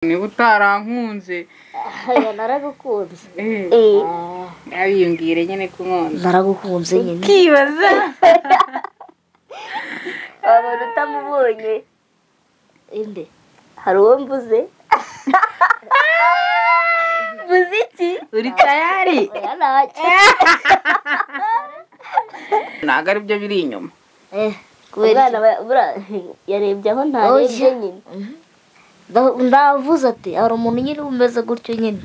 Niba utarankunze aya naragukunze abiyumvire nyene kunkunze naragukunze nyine kibaza abantu utamubonye inde hari uwo mvuze muziki uri tayari oya ntacyo ntago ari byo biri inyuma kubera yarebye aho ntarebye nyine ndavuze ati hari umuntu nyine umeze gutyo nyine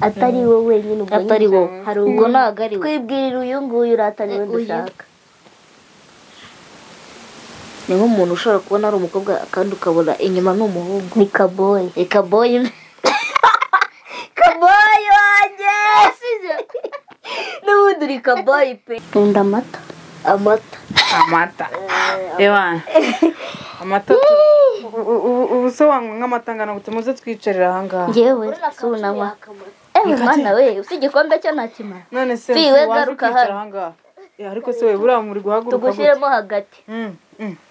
atari wowe nyine ubwo atari wowe hari ubwo ntago ari we twibwirira uyu nguyu urataniwe dushaka ni nk'umuntu ushobora kubona ari umukobwa kandi ukabona inyuma ni umuhungu ni kaboyi kaboyi kaboyi wanjye n'ubundi uri kaboyi pe nkunda amata ewana amata ubuse wanywa nk'amata ngana gute muze twicarira ahangaha ngewe sunanywa mwana we usi igikombe cyo ntakimara none se garuka hano ariko se we buriya muri guhaguruka tugushyiremo hagati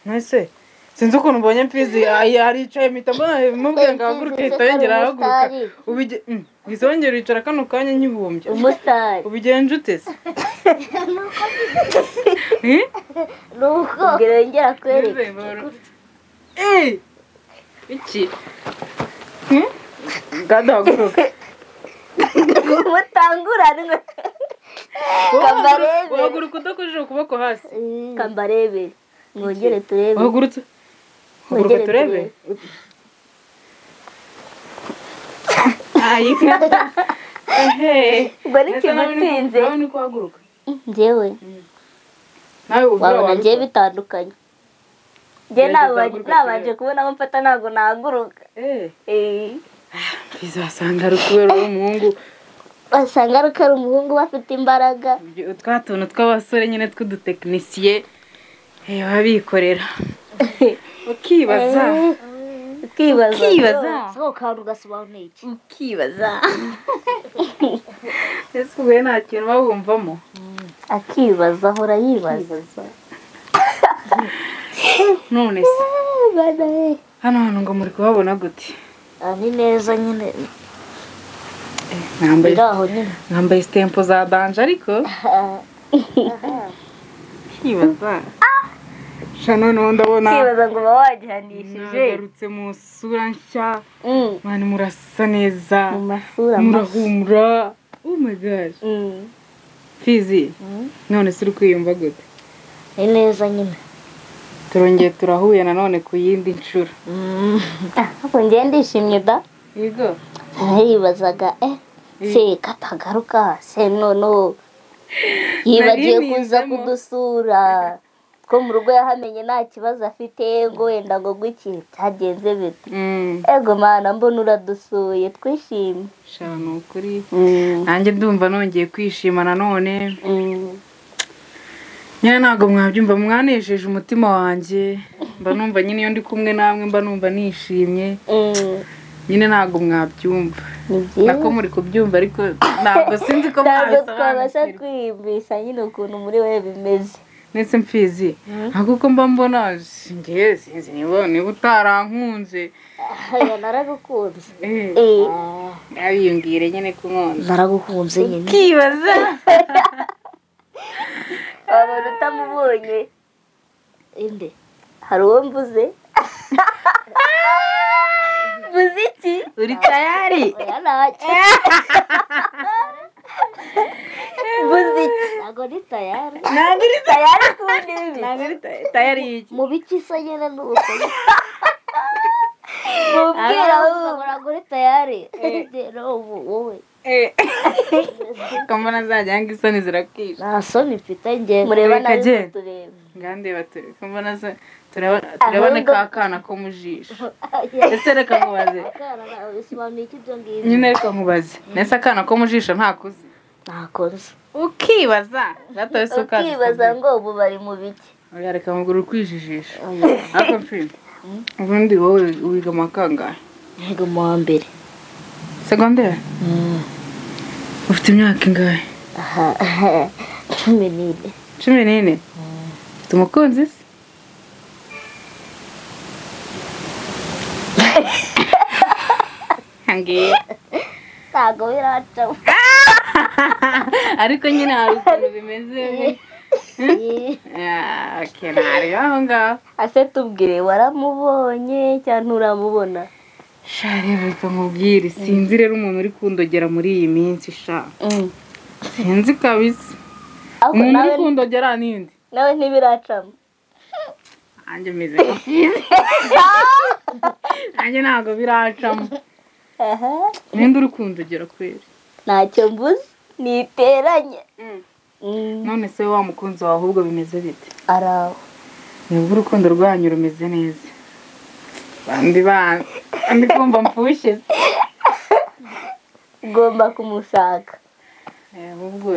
nese sinzi ukuntu mbonye mfizi aricaye mpita mbona mubwira ngo ahaguruke ahita yongera arahaguruka wizongera wicara kano kanya nkibumbye umusitari ubigenje ute se nuko ubwira yongera kwereka iki gadahaguruka mutangurane kambarebe wahaguruka udakojeje ukuboko hasi kambarebe mwongere turebe wahagurutse haguruka turebe ubwo ni kimutsinze nawe ni kuhaguruka njyewe nawe wabona ngiye bitandukanye njye nabanje kubona ko mfata ntabwo nahaguruka bizasanga ari kubera uwo muhungu basanga ari umuhungu bafite imbaraga twa tuntu tw'abasore nyine tw'udutekinisiye baba bikorera ukibaza so kandi ugasobanura iki ukibaza ese ubuye nta kintu bawumvamo akibaza ahora yibaza none se hano hantu ngo muri kuhabona gute ni neza nyine mwambaye sitempo za danje ariko kibaza noneho ndabona kibaza ngo uba wagihanishije nagarutse mu sura nshya mwana murasa neza mu masura murahumura oh my god fizi none se uri kwiyumva gute ni neza nyine turongeye turahuye nanone ku yindi nshuro ahubwo njye ndishimye da yego yibazaga se katagaruka se noneho yibagiye kuza kudusura ko mu rugo yahamenye nta kibazo afite ngo wenda ngo gwiki cyagenze bite ego mana mbona uradusuye twishimye shana ukuri nanjye ndumva nongeye kwishima nanone nyine ntabwo mwabyumva mwanesheje umutima wanjye mba numva nyine iyo ndi kumwe namwe mba numva nishimye nyine ntabwo mwabyumva nako muri kubyumva ariko ntabwo sinzi ko twabasha kwiyumvisha nyine ukuntu muri we bimeze nese mfizi ntabwo uko mba mbona ngewe sinzi niba utarankunze aya naragukunze abiyumvire nyine kunkunze naragukunze nyine kibaza abantu utamubonye inde hari uwo mvuze muziki uri tayari oya ntacyo muziki ntabwo ni tayari kundi bibi ntabwo uri tayari y'iki mu biki se nyine n'ubusa mubwira ntabwo uri tayari rero wowe kambona zajya ngo isoni zirakisha nta soni mfite njye mureba nabi turebe ngandeba turi kambona turabone ka kana ko mu jisho ese reka nkubaze nyine reka nkubaze nese akana ko mu jisho ntakuze ukibaza ukibaza ngo ubu bari mu biki oya reka muguru kwijijisha ariko mfite ubundi wowe wiga mu kangahe yiga mu wa mbere segondere ufite imyaka ingahe 14 ufite umukunzi se mbwira ntabwo biracamo ariko nyine hari ukuntu bimeze ntari aho ngaho ase tubwire waramubonye cyangwa nturamubona shari reka nkubwire sinzi rero umuntu uri kundogera muri iyi minsi sha sinzi kabisa umuntu uri kundogera ninde nawe ntibiracamo nanjye meze nanjye ntabwo biracamo ninde uri kundogera kweri ntacyo mbuze niteranye none se wa mukunzi wawe ahubwo bimeze bite araho nibwo urukundo rwanyu rumeze neza bandi kumva mpfushye ugomba kumushaka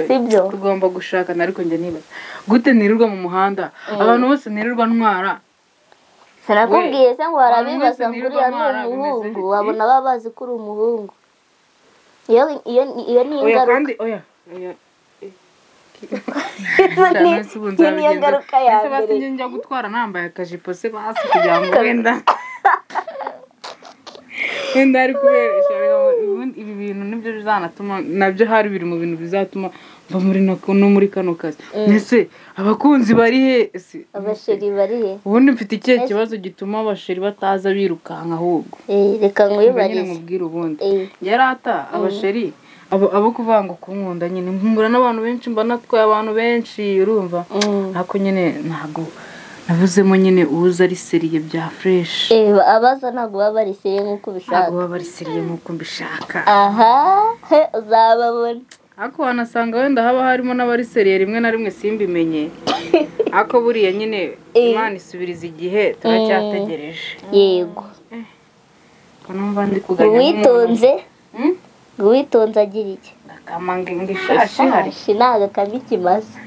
sibyo tugomba gushakana ariko njye nibaza gute nirirwa mu muhanda abantu bose nirirwa ntwara sinakubwiye se ngo warabibaza ngo uriya ni umuhungu wabona baba bazi ko uri umuhungu iyo ni ingaruka niyo ngaruka ya mbere basi njya gutwara nambaye akajipo se basi kugira ngo wenda ari kuberesha ibi bintu nibyo bizanatuma nabyo hari biri mu bintu bizatuma mva muri kano kazi mbese abakunzi bari he abasheri bari he ubundi mfite ikihe kibazo gituma abasheri bataza birukanka ahubwo reka nkubibarize nkubwire ubundi yarata abasheri abo kuvuga ngo kunkunda nyine mpungura n'abantu benshi mba natwaye abantu benshi urumva ariko nyine ntabwo navuzemo nyine uza ari seriye bya fresh abaza ntabwo baba bari seriye nk'uko ubishaka ntabwo baba bari seriye nk'uko mbishaka uzababona ariko wanasanga wenda haba harimo n'abari seriye rimwe na rimwe simbimenye ariko buriya nyine Imana isubiriza igihe turacyategereje yego numva ndi kuganya witonze witonze agira iki akamanga ngishashi hari ntabwo akabikimaze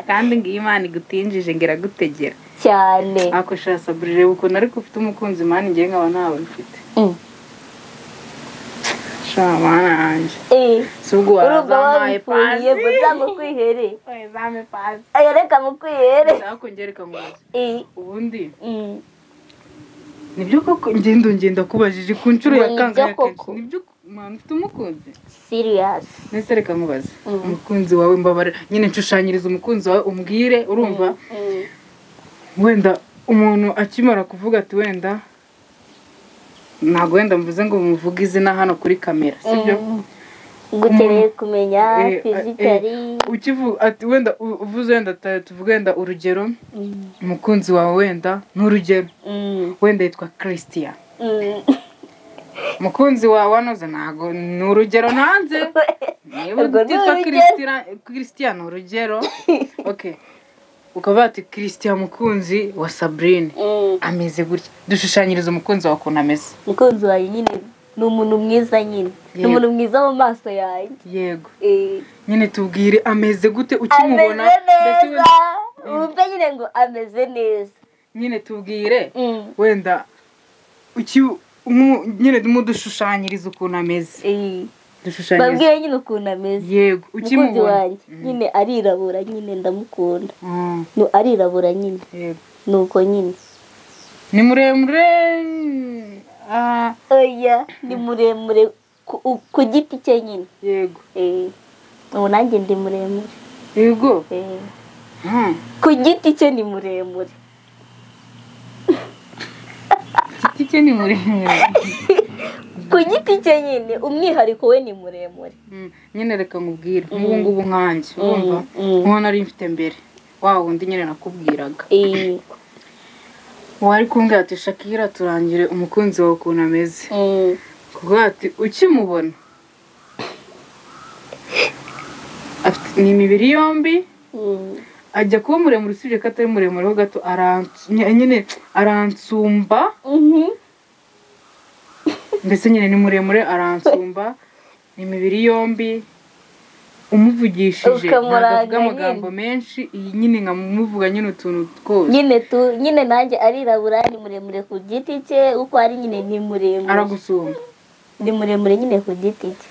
kandi ngiye Imana igutinjije ngira gutegera cyane ako shasa burire ukuntu ariko ufite umukunzi Imana ngiye nkaba ntawe mfite shamana anje subwo warazaye pasi buzango kwihere zame pasi ayo reka mukwihere nako ngereka muzi ubundi nibyo koko ngenda kubajije ku nshuro ya kangahe nibyo mwana ufite umukunzi serious nese reka nkubaze umukunzi wawe mbabare nyine nshushanyiriza umukunzi wawe umbwire urumva wenda umuntu akimara kuvuga ati wenda ntabwo wenda mvuze ngo muvuge izina hano kuri kamera sibyo gukeneye kumenya physically ukivuga ati wenda uvuze wenda tuvuge wenda urugero umukunzi wawe wenda n'urugero wenda yitwa Christian mukunzi wawe anoze ntago ni urugero nanze niba yitwa Christian urugero okay ukaba ati Christian mukunzi wa Sabrine ameze gutya dushushanyiriza umukunzi wawe ukuntu ameze umukunzi wawe nyine ni umuntu mwiza nyine ni umuntu mwiza mu maso yanjye yego nyine tubwire ameze gute ukimubona mbese wumve nyine ngo ameze neza nyine tubwire wenda nyine mudushushanyiriza ukuntu ameze babwire nyine ukuntu ameze yego ukimubona nyine arirabura nyine ndamukunda arirabura nyine nuko nyine ni muremure oya ni muremure ku giti cye nyine yego ubu nanjye ndi muremure yego ku giti cye ni muremure igiti cye ni muremure ku giti cye nyine umwihariko we ni muremure nyine reka nkubwire nk'ubu ngubu nkanjye urumva nk'uwo nari mfite mbere wa wundi nyine nakubwiraga wari kumbwira ati Shakira turangire umukunzi wawe ukuntu ameze kuko ati ukimubona ni imibiri yombi ajya kuba muremure usibye ko atari muremure ho gato nyine aransumba mbese nyine ni muremure aransumba ni imibiri yombi umuvugishije ntavuga amagambo menshi iyi nyine nkamuvuga nyine utuntu twose nyine nanjye arirabura ni muremure ku giti cye uko ari nyine ni muremure aragusumba ni muremure nyine ku giti cye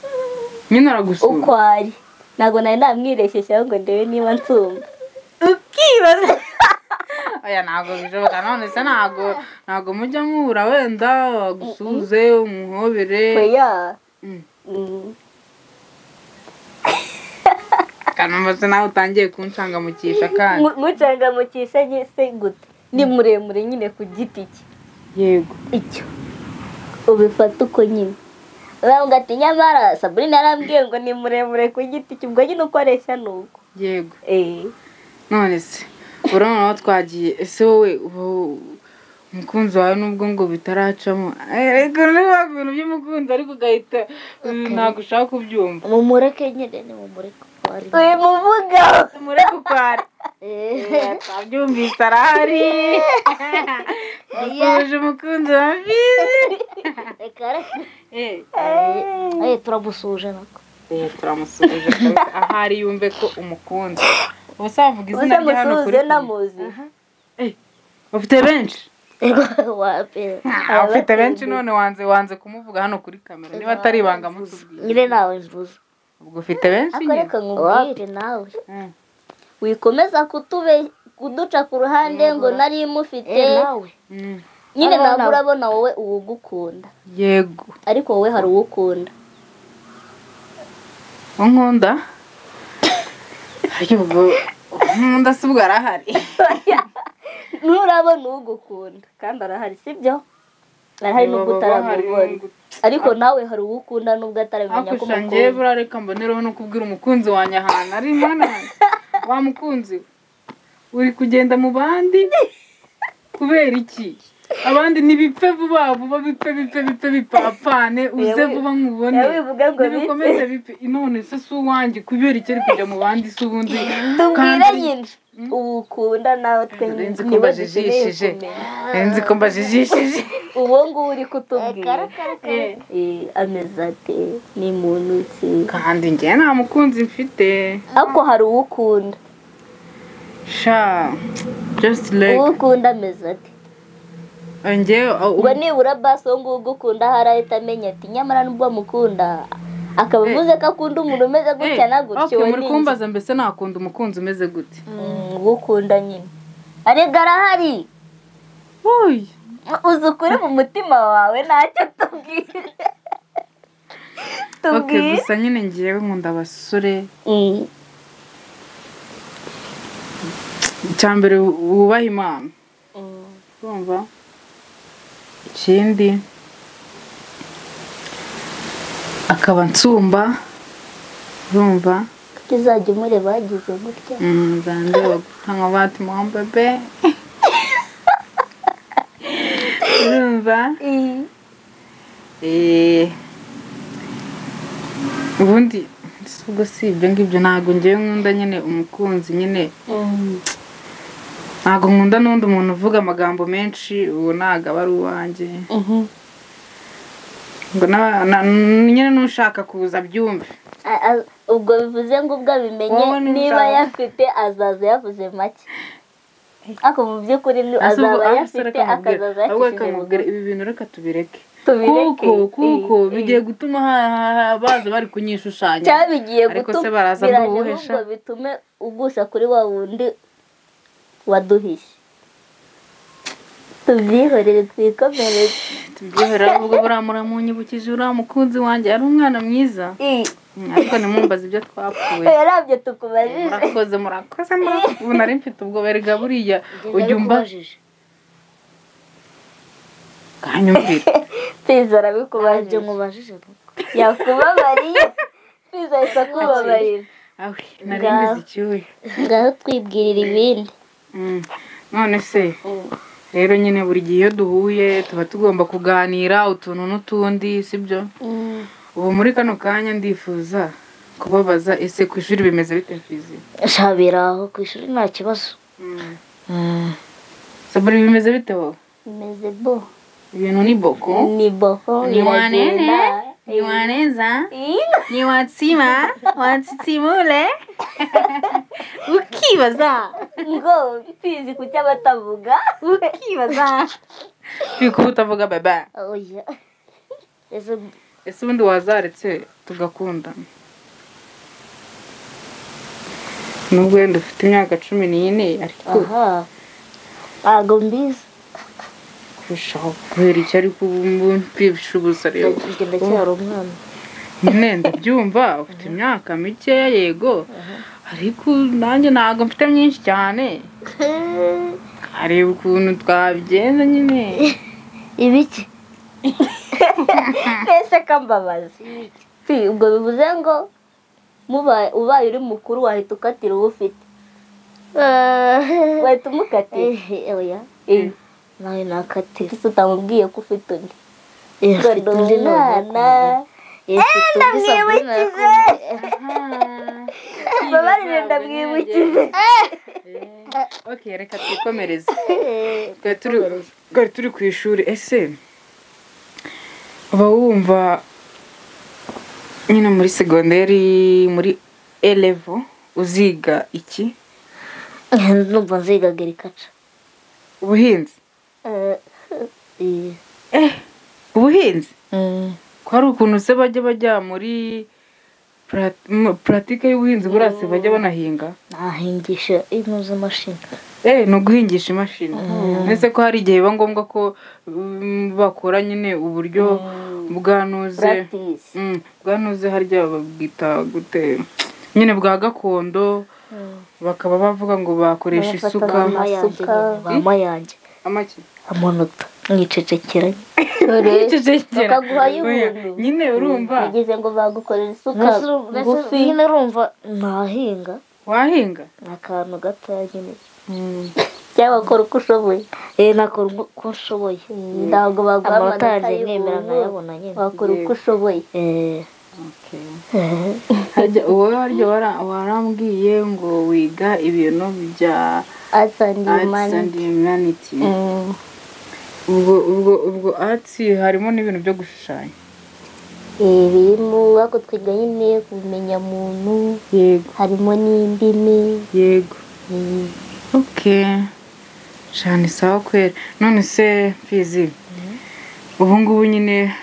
nyine aragusumba uko ari ntabwo nari namwireshyeshya ngo ndebe niba nsumba ukibaza oya ntabwo bishoboka none se ntabwo mujya mwura wenda gusuze umuhobere oya kanamba se nawe utangiye kunshangamukisha kandi nkucangamukisha se gute ni muremure nyine ku giti cye yego icyo ubifata uko nyine uravuga ati nyamara Sabrina yarambwiye ngo ni muremure ku giti cye ubwo nyine ukoresha nuko yego none se urabona aho twagiye ese wowe umukunzi wawe nubwo ngo bitaracamo ariko niba ibintu by'umukunzi ariko ugahita ntabwo ushaka kubyumva mumureke nyine ni mumureke ukwari muvuga mumureke ukwari twabyumvise arahari dusuje umukunzi wa Fizi reka turamusuje nako turamusuje ahari yumve ko umukunzi ubuse wavuga izina rye hano kuri namuzi ufite benshi ufite benshi none wanze kumuvuga hano kuri kamera niba atari ibanga mutubwire nyine nawe njuze ubwo ufite benshi nyine reka nkubwire nawe wikomeza kuduca ku ruhande ngo nari mufite nyine ntabwo urabona wowe uwugukunda yego ariko wowe hari uwukunda unkunda ubwo nkunda si ubwo arahari nturabona uwugukunda kandi arahari sibyo arahari nubwo utaramubona ariko nawe hari uwukunda nubwo ataramenya ko umukunda ngewe burareka mbonereho no kubwira umukunzi wanjye ahantu ari mwana wa mukunzi uri kugenda mu bandi kubera iki abandi nibipfe vuba bipfe bipapane uze vuba nkubone nibikomeze bipfe none se si uwanjye kubera iki ari kujya mu bandi si ubundi tubwire nyine uwukunda nawe twe nzi ko mbajijishije uwo nguwo uri kutubwira ameze ate ni muntu ki kandi njye nta mukunzi mfite ariko hari uwukunda sha just like uwukunda ameze ate ngo nibura basi uwo nguwo ugukunda harahita amenya ati nyamara nubwo mukunda akaba avuze ko akunda umuntu umeze gutya na gutya muri kumbaza mbese nakunda umukunzi umeze gute ugukunda nyine arega arahari uzi ukuri mu mutima wawe ntacyo tubwire gusa nyine ngewe nkunda abasore icyambere wubaha Imana urumva ikindi akaba nsumba urumva kizajya umureba yagize gutya nzandeba gutanga bati mu bebe urumva ubundi ubwo si ibyo ngibyo ntabwo ngewe nkunda nyine umukunzi nyine ntabwo nkunda n'undi muntu uvuga amagambo menshi uwo ntabwo aba ari uwanjye ngo nyine n'ushaka kuza byumve ubwo bivuze ngo ubwo abimenye niba yafite azaza yavuze make ariko mu by'ukuri azaba yafite akazaza yakishije ibi bintu reka tubireke kuko bigiye gutuma baza bari kunyishushanya cyangwa bigiye gutuma biraje bitume ugusha kuri wa wundi waduhishe tubyihorere twikomereze tubyihorere ahubwo buramura munyibukije uriya mukunzi wanjye ari umwana mwiza ariko nimumbaze ibyo twapfuye yarabyo tukubajije murakoze ubu nari mfite ubwo berega buriya ujya umbajije kanyumvira Fizi arabikubajije nkubajije yakubabariye Fizi ahita akubabarira nari mbizi icyuya ngaho twibwirira ibindi none se rero nyine buri gihe iyo duhuye tuba tugomba kuganira utuntu n'utundi sibyo ubu muri kano kanya ndifuza kubabaza ese ku ishuri bimeze bite Fizi shabira aho ku ishuri nta kibazo saburi bimeze bite wowe bimeze bo ibintu ni boko ni waneza ni watsima watsitsimule ukibaza ngo Fizi kuki abatavuga ukibaza Fizi kuki utavuga baba oya ese ubundi wazaretse tugakundana nubwo wenda ufite imyaka 14 ariko ntabwo mbizi kurushaho kubera icyo ariko ubu mpfisha ubusa rero ndacyari umwana nyine ndabyumva ufite imyaka mikeya yego ariko nanjye ntabwo mfite myinshi cyane hareba ukuntu twabigenza nyine ibiki ese kambabazi ubwo bivuze ngo ubaye uri mukuru wahita ukatira uwo ufite wahita umukatira oya nawe nakatira ese utamubwiye ko ufite undi ufite undi mwana ndamwibukije mbabarire ndamwibukije okay reka twikomereze twari turi ku ishuri ese uba wumva nyine muri segonderi muri elevo uziga iki numva nziga agriculture ubuhinzi ubuhinzi ko hari ukuntu se bajya muri puratike y'ubuhinzi burase bajya banahinga nahingisha imashini ni uguhingisha imashini mbese ko hari igihe biba ngombwa ko bakora nyine uburyo bwanuze harya babwita gute nyine bwa gakondo bakaba bavuga ngo bakoresha isuka amayange amaki amanota mwicecekeranye bakaguha y'ubuntu nyine urumva nigeze ngo bagukorera isuka ngufi nyine urumva nahinga wahinga akantu gatoya nyine cyangwa wakora uko ushoboye nakora uko nshoboye ntabwo baguha amanota y'ubuntu nkayabona nyine wakora uko ushoboye wowe waryo warambwiye ngo wiga ibintu bya arts and humanity ubwo arts harimo n'ibintu byo gushushanya birimo ariko twiga nyine kumenya muntu yego harimo n'indimi yego cyane sawa kwera none se Fizi ubu ngubu nyine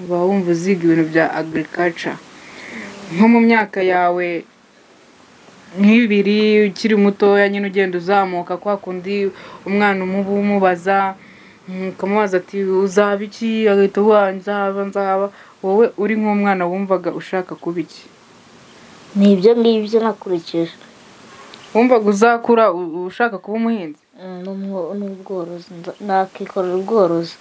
uba wumva uziga ibintu bya agriculture nko mu myaka yawe nk'ibiri ukiri mutoya nyine ugenda uzamuka kwa kundi umwana umubaza ukamubaza ati uzaba iki agahita nzaba wowe uri nk'umwana wumvaga ushaka kuba iki ni ibyo ngibyo nakurikije wumvaga uzakura ushaka kuba umuhinzi n'ubworozi nakikorera ubworozi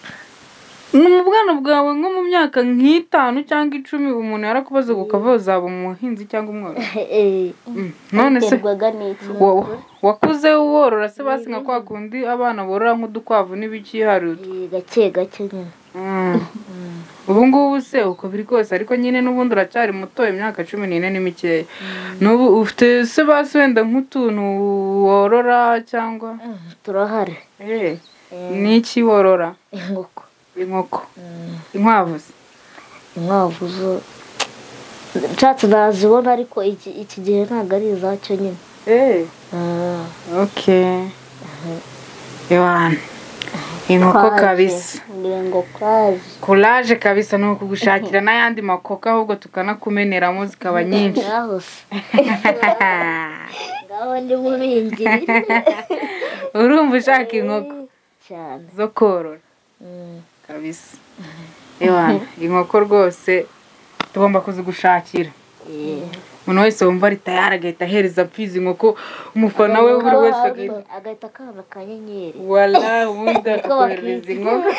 mu bwana bwawe nko mu myaka nk'itanu cyangwa 10 umuntu yarakubaza ukava uzaba umuhinzi cyangwa umworozi none se wakuze worora se basi nka kwa kundi abana borora nk'udukwavu n'ibiki haruti gake nyine ubu ngubu se uko biri kose ariko nyine n'ubundi uracyari muto imyaka 14 ni mikeya n'ubu ufite se basi wenda nk'utuntu worora cyangwa turahari n'iki worora inkoko inkwavu zo nshatse nazibona ariko iki gihe ntabwo ari izacyo nyine inkoko kabisa kuraje kabisa ni ukugushakira n'ayandi makoko ahubwo tukanakumeneramo zikaba nyinshi ngaho ndi mubingiri urumva ushaka inkoko cyane zo korora kabisa inkoko rwose tugomba kuzigushakira umuntu wese wumva ari tayari agahita ahereza Fizi inkoko umufana we buri wese agahita akana akanyenyeri wala ubundi akakohereza inkoko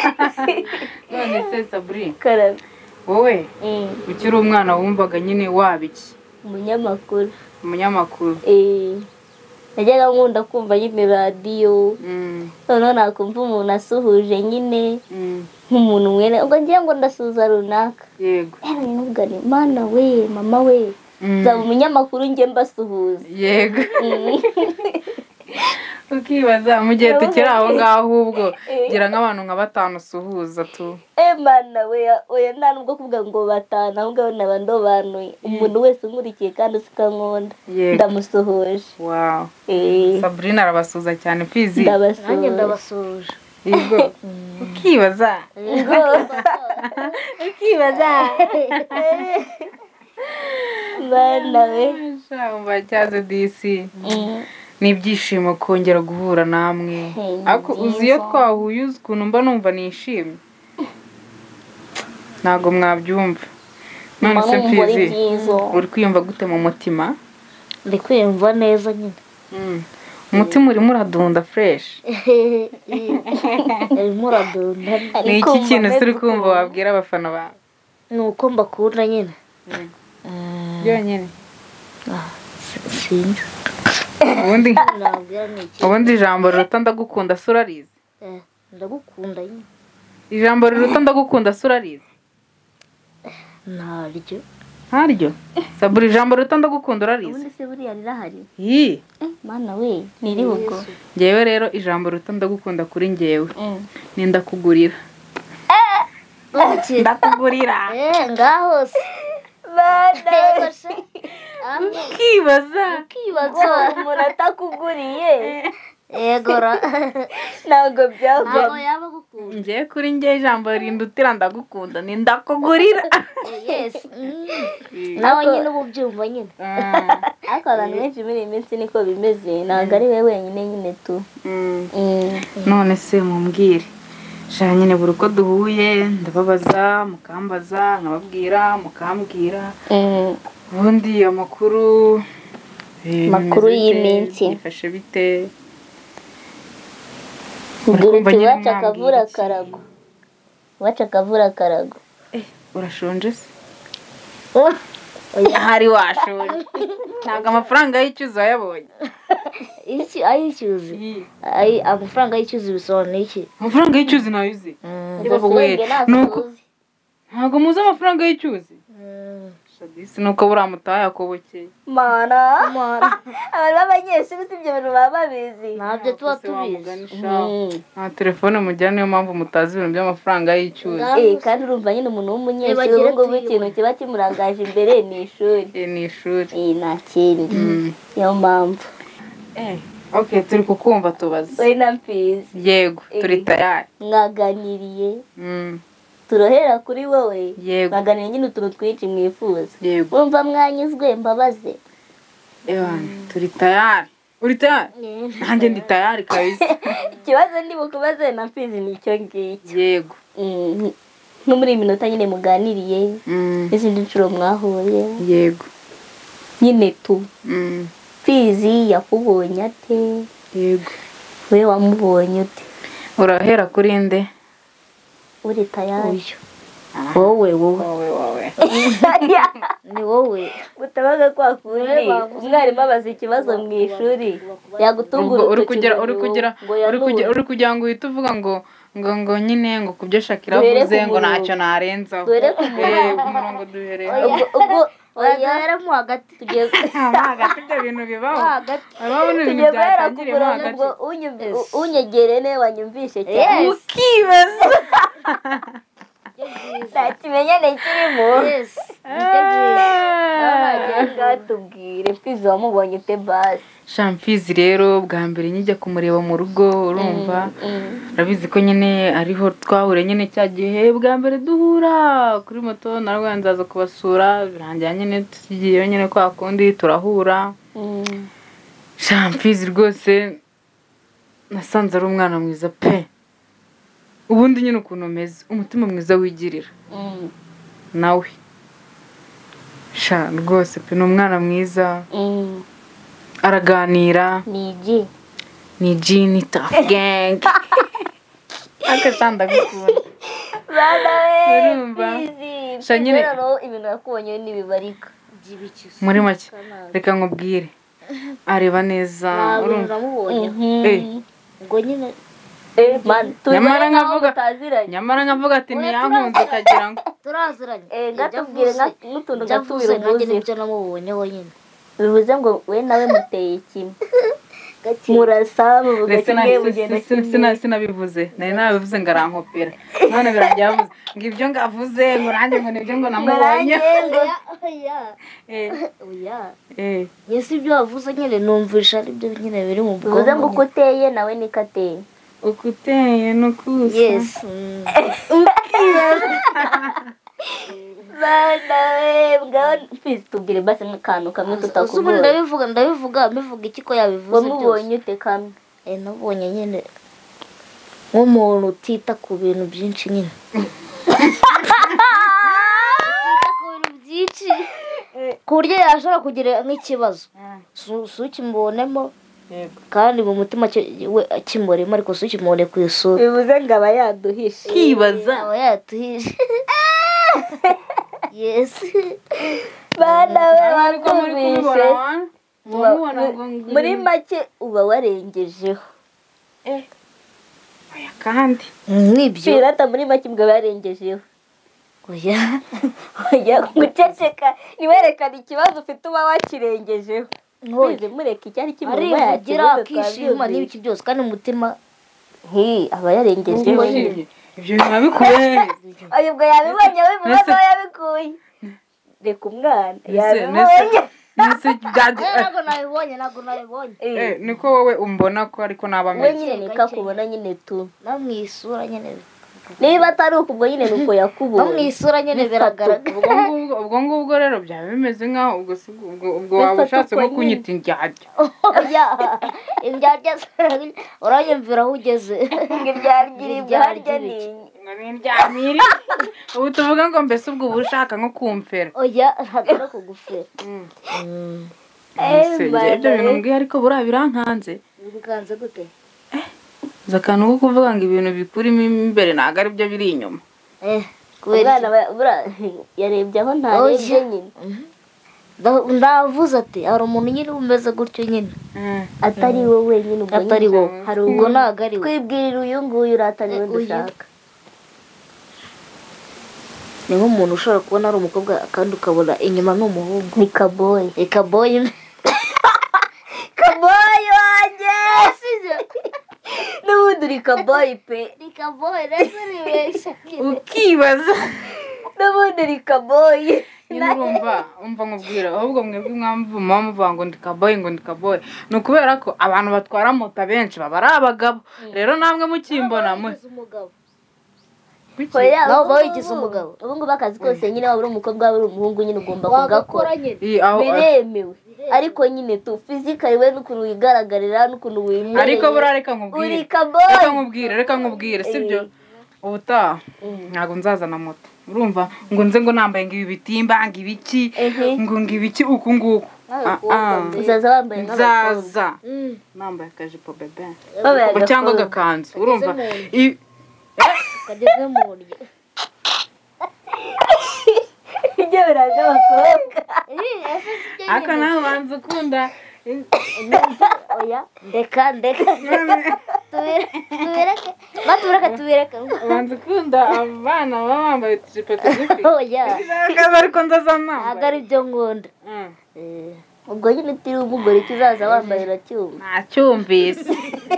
none se Sabri wowe ukiri umwana wumvaga nyine waba iki umunyamakuru najyaga nkunda kumva nyine radiyo noneho nakumva umuntu asuhuje nyine nk'umuntu mwene ubwo ngiye ngo ndasuhuza runaka yego nubwo ni mana we mama we zaba umunyamakuru njye mbasuhuza yego ukibaza mu gihe tukiri aho ngaho ahubwo gira nk'abantu nka 5 usuhuza tu mana we oya nta nubwo kuvuga ngo 5 ahubwo n'abandobanuye umuntu wese nkurikiye kandi usikankunda ndamusuhuje wow Sabrina arabasuhuza cyane Fizi nanjye ndabasuhuje yego ukibaza bana we umva cyaze DC n'ibyishimo kongera guhura namwe ariko uzi iyo twahuye uzi ukuntu mba numva nishimye ntago mwabyumva none se Mfizi uri kwiyumva gute mu mutima ndi kwiyumva neza nyine umutima urimo uradunda fresh urimo uradunda ni iki kintu uri kumva wabwira abafana bawe ni uko mbakunda nyine byonyine sinzi ubundi ijambo riruta ndagukunda se urarizi ndagukunda nyine ijambo riruta ndagukunda se urarizi ntaryo sabura ijambo riruta ndagukunda urarizi ubundi se buriya rirahari mana we niribugo ngewe rero ijambo riruta ndagukunda kuri ngewe ni ndakugurira ndakugurira ngaho se ukibaza umuntu atakuguriye yegora ntabwo byaba yaba gukunda ngewe kuri ngewe ijambo rindutira ndagukunda ni ndakugurira nawe nyine ubu byumva nyine ariko abantu benshi muri iyi minsi niko bimeze ntabwo ari we wenyine nyine tu none se mumbwire shaka nyine buri uko duhuye ndababaza mukambaza nkababwira mukambwira ubundi amakuru y'iminsi yifashe bite waca akavura karago waca akavura karago urashonje se ahari washonje ntabwo amafaranga y'icyuzi wayabonye ay'icyuzi amafaranga y'icyuzi bisobanuye iki amafaranga y'icyuzi nayo uzi ntabwo muzi amafaranga y'icyuzi shadisi nuko buriya mutaha yakobokeye mana abantu b'abanyeshuri si ibyo bintu baba babizi ntabyo tuba tubizi nta telefone mugira niyo mpamvu mutazi ibintu by'amafaranga y'icyuzi kandi urumva nyine umuntu w'umunyeshuri ubu ngubu ikintu kiba kimurangaje imbere ni ishuri ni ishuri nta kindi niyo mpamvu ok turi kukumva tubaze we na Mfizi yego turi tayari mwaganiriye turahera kuri wowe mwaganiriye nyine utuntu twinshi mwifuza wumva mwanyuzwe mbabaze turi tayari uri tayari nanjye ndi tayari kabisa ikibazo ndi bukubaze na Mfizi ni icyo ngicyo yego nko muri iyi minota nyine muganiriye n'izindi nshuro mwahuye yego nyine tu Mfizi yakubonye ate yego we wamubonye ute urahera kuri nde uri tayari wowe ni wowe utabaga kwa kundi umwarimu abaza ikibazo mu ishuri yagutungura uri kugira ngo uhite uvuga ngo nyine ngo kubyo Shakira avuze ngo ntacyo narenzaho umurongo duhereyeho oya hagati tugiye hagati ibyo bintu bibaho urabona ibintu byatangiriyemo hagati unyegere ne wanyumvishe cyane ukibaza nta kimenyane kirimo tubwire Mfizi wamubonye ute basi Mfizi rero bwa mbere njya kumureba mu rugo urumva urabizi ko nyine ariho twahure nyine cya gihe bwa mbere duhura kuri moto narwo nzaza kubasura birangira nyine tugiye nyine kwa kundi turahura Mfizi rwose nasanze ari umwana mwiza pe ubundi nyine ukuntu umeze umutima mwiza wigirira nawe rwose pe ni umwana mwiza araganira ni G ni Tough Gang akatanda gukunda bana we urumva nyine ibintu yakubonye n'ibibarika muri make reka nkubwire areba neza urumva ngo nyine nyamara nkavuga ati ntiyankunze ukagira ngo turaziranye gatubwire n'utuntu gatubira ubuzi n'ibyo namubonyeho nyine bivuze ngo we nawe muteye kimwe murasa muvuga kimwe mugenda kimwe sinabivuze nari nabivuze ngo arankopera none birangiye yavuze ngo ibyo ngavuze ngo nanjye ngo nibyo ngo namubonye yesi ibyo wavuze nyine numvisha aribyo nyine biri mu bwonko bivuze ngo uko uteye nawe niko ateye uko uteye nuko usa bana ngaho mfizi tubwire basi nk'akantu kamwe ubu ndabivuga iki ko yabivuze byose wamubonye ute kamwe nabonye nyine nk'umuntu utita ku bintu byinshi nyine ku buryo yashobora kugira nk'ikibazo si ukimubonemo kandi mu mutima we akimuremo ariko si ukimubone ku isura bivuze ngo aba yaduhishe kibaza aba yatuhishe yesi bana we bakumvishe muri make uba warengejeho kandi nibyo pirata muri make ubwo barengejeho oya guceceka niwerekana ikibazo ufite uba wakirengejeho mwize mureka icyari kimwe yagira akishima n'ibiki byose kandi umutima aba yarengejeho ibyo nabikuye ubwo yabibonye we mubazo yabikuye reka umwana yabibonye ntabwo nabibonye niko wowe umbona ko ariko nabamenye we nyine nikakubona nyine tu no mu isura nyine niba atari ukubwo nyine nuko yakubonye no mu isura nyine biragaragara ubwo ngubwo rero byaba bimeze nkaho ubwo waba ushatse nko kunyita indyarya indyarya uranyumvira aho ugeze ngo indyarya ni indyamiri ubu tuvuga ngo mbese ubwo uba ushaka nko kumfera oya ntabwo ari ukugufera ibyo bintu mbwiye ariko buriya birankanze biganze gute uzi akantu ko kuvuga ngo ibintu bikurimo imbere ntabwo ari byo biri inyuma umwana yarebye aho ntarebye nyine ndavuze ati hari umuntu nyine umeze gutyo nyine atari wowe nyine ubwo atari wowe ubwo ntabwo ari we twibwirira uyu nguyu uratari we dushaka ni nk'umuntu ushobora kubona ari umukobwa kandi ukabona inyuma ni umuhungu ni kaboyi kaboyi kaboyi wanjye n'ubundi uri kaboyi pe ni kaboyi rero nibeshya ukibaza n'ubundi uri kaboyi nyine umva nkubwira ahubwo mwebwe mwamva muvuga ngo ndi kaboyi ni ukubera ko abantu batwara moto benshi baba ari abagabo rero namwe mukimbona nawe uba wigize umugabo ubu ngubu akazi kose nyine waba uri umukobwa waba uri umuhungu nyine ugomba kugakora biremewe ariko nyine tu fizikali we n'ukuntu wigaragarira n'ukuntu wimenya ariko buriya reka nkubwire sibyo ubutaha ntabwo nzazana moto urumva ngo nze ngo nambaye ngo ibi bitimba ngo ibiki ngo ibiki uku nguku uzaza wambaye nzaza nambaye akajipo bebe cyangwa agakanzu urumva kageze mu buryo ibyo biranga abakobwa aka nawe ubanza ukunda oya ndeka tubireke ubanza ukunda abana baba bambaye utujipo tugufi oya ariko ndazana ntabwo ari byo nkunda ubwo nyine utiri umugore kizaza wambaye uracyumva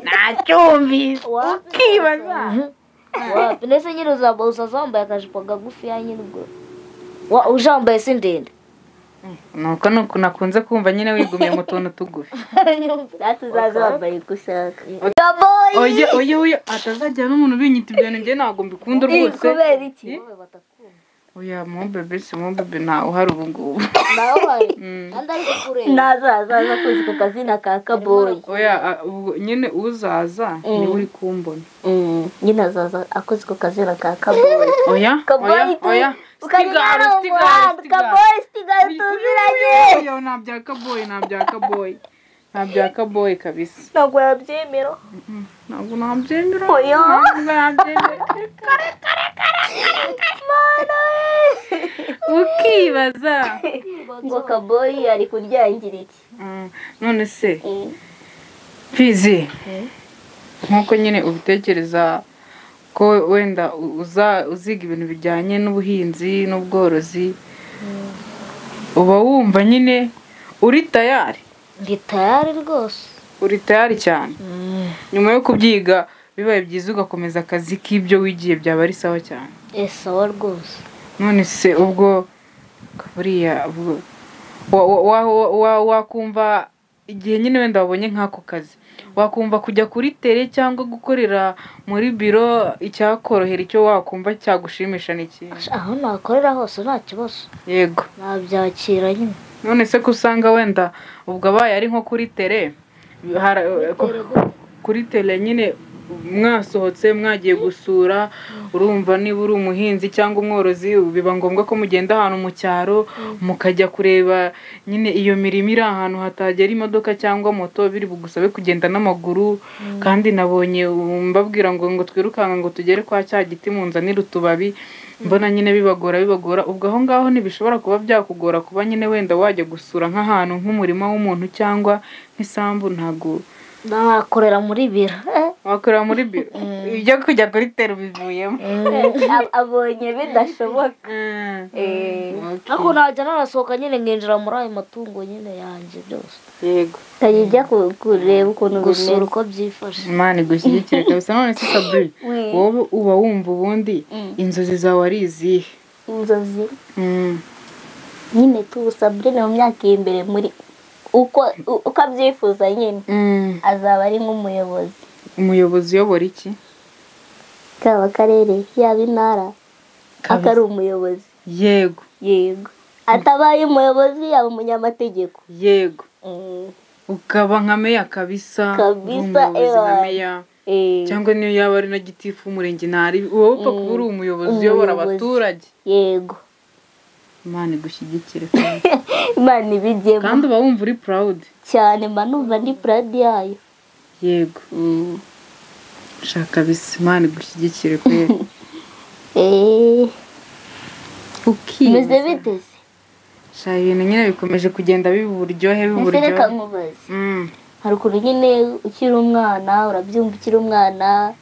nacyumvise ukibaza ndetse nyine uzaza wambaye akajipo kagufi nyine ubwo ujambaye si ndende nuko nakunze kumva nyine wigumiye mu tuntu tugufi tuzaza wambaye uko ushaka oya atazajya n'umuntu binyita ibyo njye ntabwo mbikunda rwose kubera iki oya mu bebe ntawe uhari ubu ngubu nazaza kuzi ku kazina ka kaboyi oya nyine uzaza niwe uri kumbona nyine azaza akoze ku kazina ka kaboyi oya ukagera mu muhanda kaboyi sitigari tuziranye nta bya kaboyi kabisa ntabwo yabyemera ntabwo nabyemera oya ukibaza ngo kaboyi ari kuryangira iki none se fizi nk'uko nyine ubitekereza ko wenda uziga ibintu bijyanye n'ubuhinzi n'ubworozi uba wumva nyine uri tayari ndi tayari rwose uri tayari cyane nyuma yo kubyiga bibaye byiza ugakomeza akazi k'ibyo wigiye byaba ari sawa cyane sawa rwose none se ubwo buriya wakumva igihe nyine wenda wabonye nk'ako kazi wakumva kujya kuri tele cyangwa gukorera muri biro icyakorohera icyo wakumva cyagushimisha n'ikintu aho nakorera hose nta kibazo yego nabyakira nyine none se ko usanga wenda ubwo abaye ari nko kuri tele kuri tele nyine mwasohotse mwagiye gusura urumva niba uri umuhinzi cyangwa umworozi biba ngombwa ko mugenda ahantu mu cyaro mukajya kureba nyine iyo mirimo iri ahantu hatagera imodoka cyangwa moto biri bugusabe kugenda n'amaguru kandi nabonye mbabwira ngo twirukanka ngo tugere kwa cya giti munzanire utubabi mbona nyine bibagora ubwo aho ngaho ntibishobora kuba byakugora kuba nyine wenda wajya gusura nk'ahantu nk'umurima w'umuntu cyangwa nk'isambu ntabwo nakorera muri biro wakorera muri biro ibyo kujya kuri tele bivuyemo abonye bidashoboka ariko najya nanasohoka nyine nkinjira muri ayo matungo nyine yanjye byose yego ukajya kureba ukuntu gusura bimeze uko byifashe imana igushyigikire kabisa none se Sabri wowe uba wumva ubundi inzozi zawe ari izihe inzozi nyine Sabrine mu myaka iri imbere muri uko abyifuza nyine azaba ari nk'umuyobozi uyobora iki kaba akarere yaba intara akari umuyobozi yego atabaye umuyobozi yaba umunyamategeko yego ukaba nka meya kabisa nka meya cyangwa niyo yaba ari na gitifu umurenge ntari wowe upfa kuba uri umuyobozi uyobora abaturage yego imana igushyigikire imana ibigemo kandi uba wumva uri proud cyane mba numva ndi proud yayo yego shaka bisa imana igushyigikire kwera meze bite se sha ibintu nyine bikomeje kugenda biba uburyohe reka nkubaze hari ukuntu nyine ukiri umwana urabyumva ukiri umwana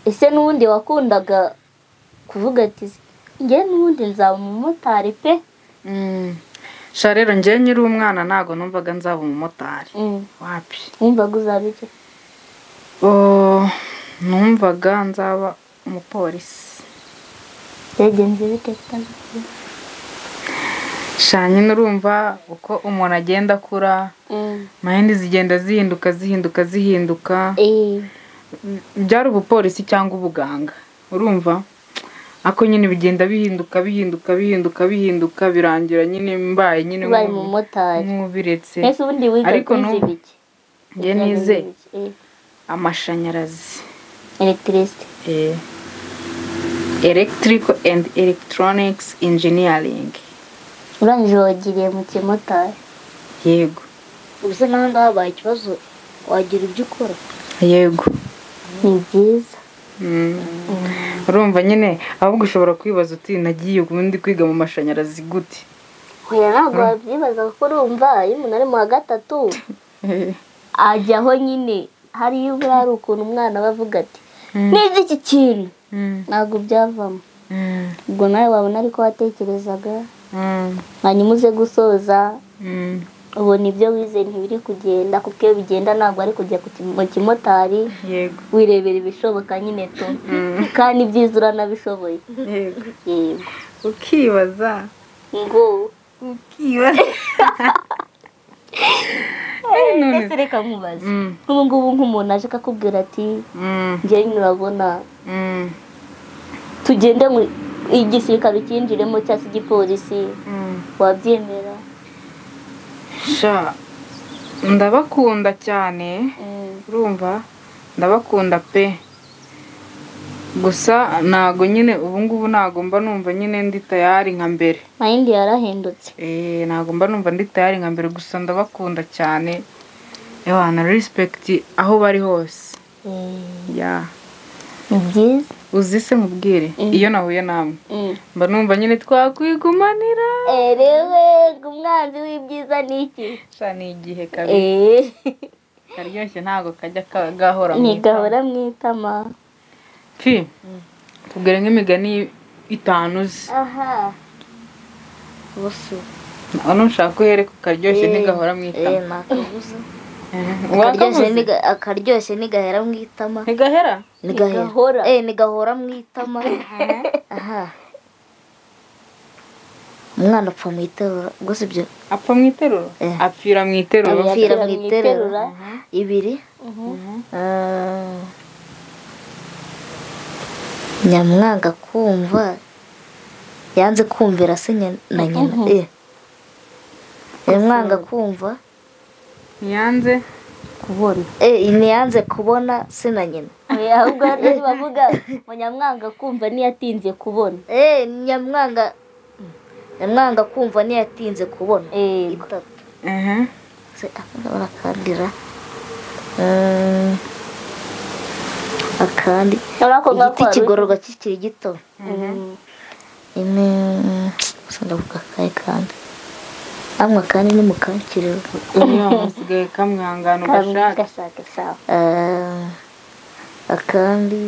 ese n'ubundi wakundaga kuvuga ati njye n'ubundi nzaba umumotari pe sha rero njye nyiri umwana ntago numvaga nzaba umumotari wapi wumvaga uzaba iki numvaga nzaba umupolisi byagenze bite sha nyine urumva uko umuntu agenda akura mayindi zigenda zihinduka byari ubupolisi cyangwa ubuganga urumva ako nyine bigenda bihinduka birangira nyine mbaye nyine nk'ubiretse ariko n'ubiki njye nize amashanyarazi electrical and electronics engineering urangije wagiriye mu kimotari yego ubuse naho habaye ikibazo wagira ibyo ukora yego ni byiza urumva nyine ahubwo ushobora kwibaza uti nagiye ubundi kwiga mu mashanyarazi gute oya ntabwo wabyibaza kuko urumva iyo umuntu ari mu wa gatatu ajyaho nyine hari ukuntu umwana aba avuga ati nize iki kintu ntabwo byavamo ubwo nawe wabona ariko watekerezaga hanyuma uze gusoza ubona ibyo wize ntibiri kugenda kuko iyo bigenda ntabwo ari kujya mu kimotari wirebera ibishoboka nyine tu kandi ibyiza uranabishoboye yego ukibaza ese reka nkubaze nk'ubu ngubu nk'umuntu aje akakubwira ati njyewe urabona tugende mu igisirikare ukinjiremo cyangwa se igipolisi wabyemera sha ndabakunda cyane urumva ndabakunda pe gusa ntago nyine ubu ngubu ntago mba numva nyine ndi tayari nka mbere mayindi yarahindutse ntago mba numva ndi tayari nka mbere gusa ndabakunda cyane na respect aho bari hose ni byiza uzi se mubwire iyo nahuye namwe mba numva nyine twakwigumanira erewe umwanzi w'ibyiza ni iki sha ni igihe kabiri karyoshye ntago kajya gahora mu itama fi tubwire nk'imigani 5 uzi bose nushaka uhere ku karyoshye ntigahora mu itama akaryoshye ntigahera mu itama ntigahera ntigahora mu itama umwana apfa mu iterura ubwo si byo apfa mu iteruro apfira mu iteruro apfira mu iterura ibiri nyamwanga kumva yanze kumvira se na nyina nyamwanga kumva yanze kubona ntiyanze kubona se na nyina ahubwo rero bavuga ngo nyamwanga kumva ntiyatinze kubona nyamwanga kumva ntiyatinze kubona itatu se barakandira akandi igiti kigororwa kikiri gito ine ndavuga kaye kandi amwe kandi ni mukakiriro musigaye kamwangana ugashaka akandi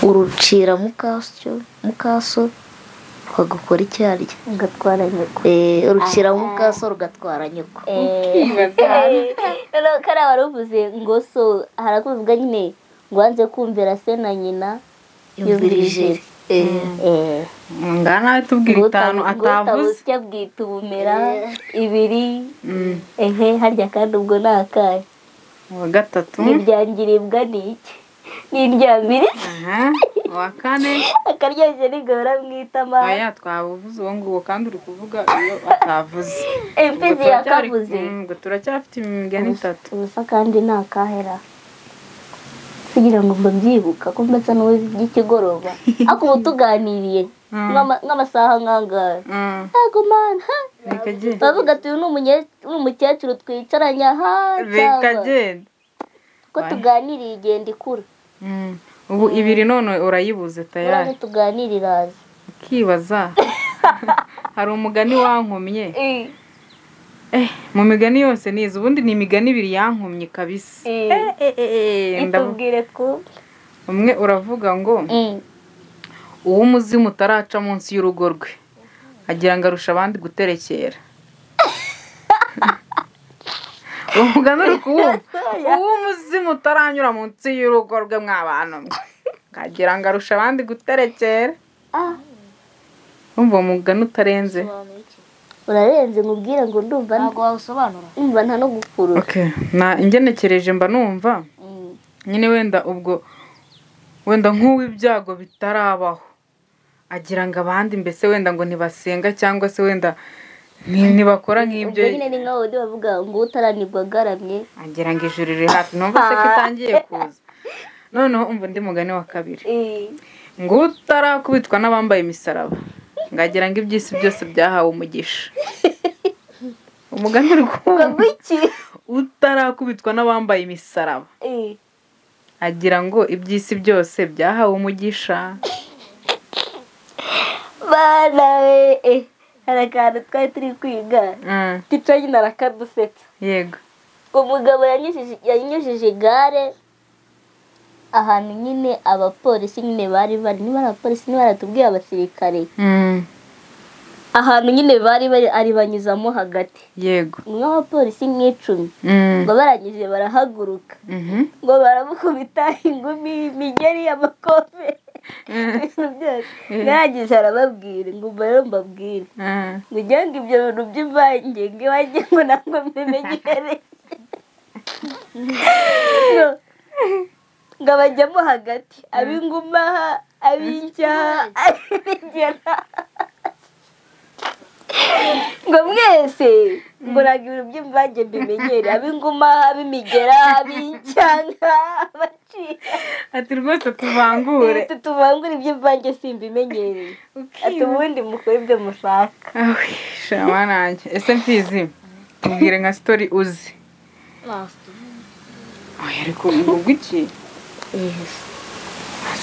urucira mukaso rukagukora icyarya ugatwara nyoko urucira mukaso rugatwara nyoko kariya wari uvuze ngo so harakuvuga nyine ngo wanze kumvira se na nyina yumvirije ngana tubwira itanu atavuze utya bwita ubumera ibiri harya kandi ubwo ni akahe uwa gatatu n'ibyangiribwa ni iki n'indyamire uwa kane akaryoshye nigahora mwitama aya twabuvuze uwo nguwo kandi uri kuvuga iyo atavuze imfizi yakavuze ngo turacyafite imigani itatu ubusa kandi ni akahera kugira ngo mbabyibuka ko mbasa n'uw'ikigoroba ariko ubu tuganiriye nk'amasaha nk'angahe ntabwo mana bavuga ati uyu ni umukecuru twicaranye aha reka genda ko tuganiriye igenda ikura ubu ibiri none urayibuze tayari tuganirira azi ukibaza hari umugani wankomye mu migani yose nize ubundi ni imigani ibiri yankomye kabisa itubwire ko umwe uravuga ngo uw'umuzimu utaraca munsi y'urugo rwe agira ngo arusha abandi guterekera umugani uri kuwumva uw'umuzimu utaranyura munsi y'urugo rwe mw'abantu mwe agira ngo arusha abandi guterekera umva umugani utarenze urarenze nkubwire ngo ndumva ntabwo wawusobanura numva nta no gukurura ingenekereje mba numva nyine wenda nk'uw'ibyago bitarabaho agira ngo abandi mbese wenda ngo ntibasenga cyangwa se wenda ntibakora nk'ibyo nyine ni nkaho bavuga ngo utaranirwa agaramye agira ngo ijuru riri hafi numva se ko itangiye kuza noneho umva undi mugani wa kabiri ngo utarakubitwa n'abambaye imisaraba ngagira ngo iby'isi byose byahawe umugisha umugani uri kumva utarakubitwa n'abambaye imisaraba agira ngo iby'isi byose byahawe umugisha bana hari akantu twari turi kwiga tica nyine arakadusetsa yego umugabo yanyujije igare ahantu nyine abapolisi nyine bari niba ari abapolisi niba baratubwiye abasirikare ahantu nyine bari ari banyuzamo hagati yego nk'abapolisi nk'icumi ngo barangije barahaguruka ngo baramukubita ingumi imigeri amakofe ibintu byose yarangije arababwira ngo rero mbabwire ngo ujye ngo ibyo bintu by'imvange ngo iwanjye ngo ntabwo mbimenyereye ngo abajyamo hagati ab'ingumaha ab'inshyaha ab'imigera ngo mwese ngo ntabwo ibintu by'imvange mbimenyere ab'ingumaha ab'imigera ab'inshyaha abacira ati rwose tuvangure iby'imvange simbimenyereye ati ubundi mukore ibyo mushaka shama nanjye ese mfizi tubwire nka sitori uzi ariko ubwo iki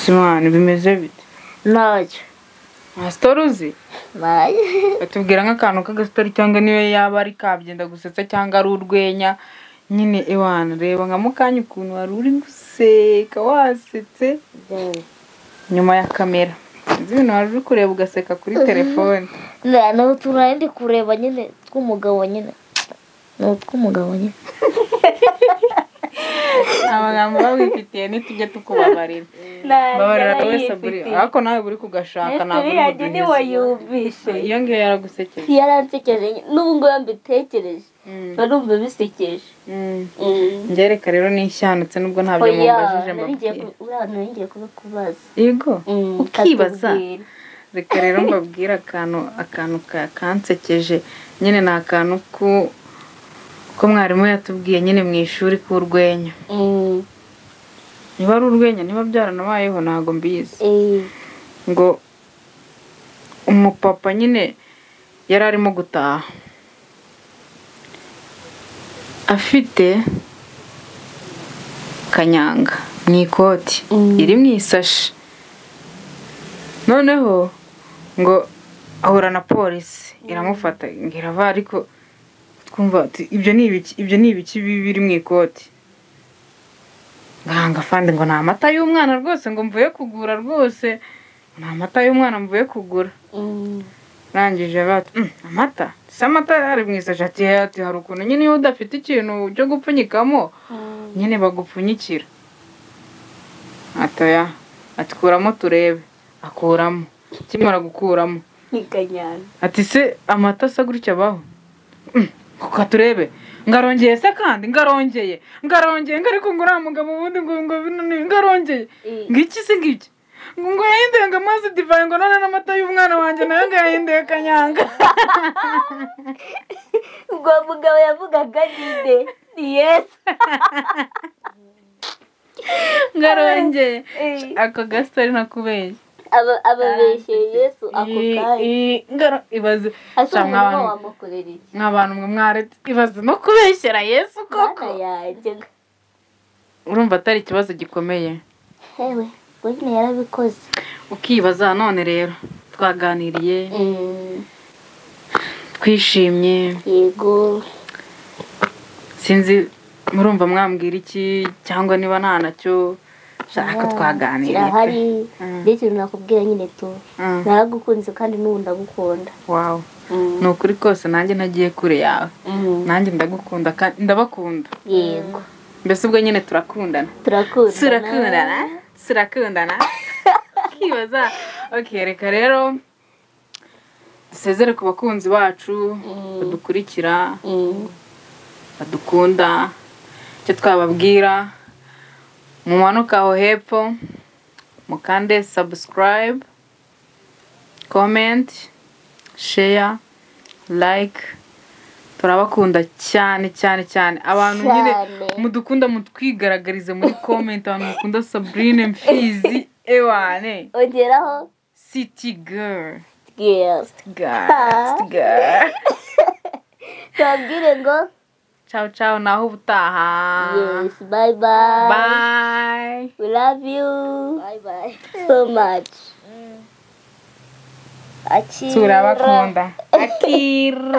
simani bimeze bite ntacyo nta sitori uzi batubwira nk'akantu k'agasitori cyangwa niyo yaba ari kabyenda gusetsa cyangwa ari urwenya nyine ewana reba nka mukanya ukuntu wari uri guseka wasetse nyuma ya kamera izi bintu wari uri kureba ugaseka kuri telefone ni utuntu nari ndi kureba nyine tw'umugabo nyine ni utw'umugabo nyine amagambo bawifitiye ntitujye tukubabarira babarira wese buri ariko nawe buri kugashaka ntabwo uri yagiye niwayumvishe iyo ngiyo yaragusekeje yaransekeje n'ubu ngo mbitekereje barumva bisekeje ngereka rero nishanutse nubwo ntabyo mumbajije ngiye kubikubaza yego ukibaza reka rero mbabwira akantu kansekeje nyine ni akantu ko mwarimu yatubwiye nyine mu ishuri k'urwenya niba ari urwenya niba byaranabayeho ntabwo mbizi ngo umupapa nyine yari arimo gutaha afite kanyanga mu ikoti iri mu isashi noneho ngo ahura na polisi iramufata ngirava ariko twumva ibyo ni ibiki biri mu ikoti nganga fande ngo ni amata y'umwana rwose ngo mvuye kugura rwose ni amata y'umwana mvuye kugura rangije bati amata si amata ari mu isashi ati hari ukuntu nyine iyo udafite ikintu cyo gupfunyikamo nyine bagupfunyikira atoya atikuramo turebe akuramo kimara gukuramo ati se amata asa gutya abaho kuko turebe ngarongeye se kandi ngarongeye ariko ngo uriya mugabo ubundi ngo ngarongeye ngiki se ngiki ngo yahinduye ngo amazi divayi ngo none n'amata y'umwana wanjye nayo ngo yahinduye kanyanga ubwo mugabo yavugaga ni yesu ngarongeye ako gasitari nakubeshye ababeshye yesu ako kanya ibaze wamukorera iki nk'abantu mwe mwaretse ibaze no kubeshyera yesu koko urumva atari ikibazo gikomeye hewe ngo nyine yarabikoze ukibaza none rero twaganiriye twishimye yego sinzi murumva mwambwira iki cyangwa niba nta nacyo shaka twaganiriye kirahari ndetse nakubwira nyine tu naragukunze kandi n'ubu ndagukunda wow ni ukuri kose nanjye nagiye kure yawe nanjye ndagukunda kandi ndabakunda yego mbese ubwo nyine turakundana kibaza okay reka rero dusezere ku bakunzi bacu badukurikira badukunda icyo twababwira mumanuka aho hepfo mukande subscribe comment share like turabakunda cyane abantu nyine mudukunda mutwigaragarize muri comment abantu mukunda Sabrine Mfizi ewane ongeraho city girl tubabwire ngo ciao naho ubutaha yes bye we love you so much turabakunda akira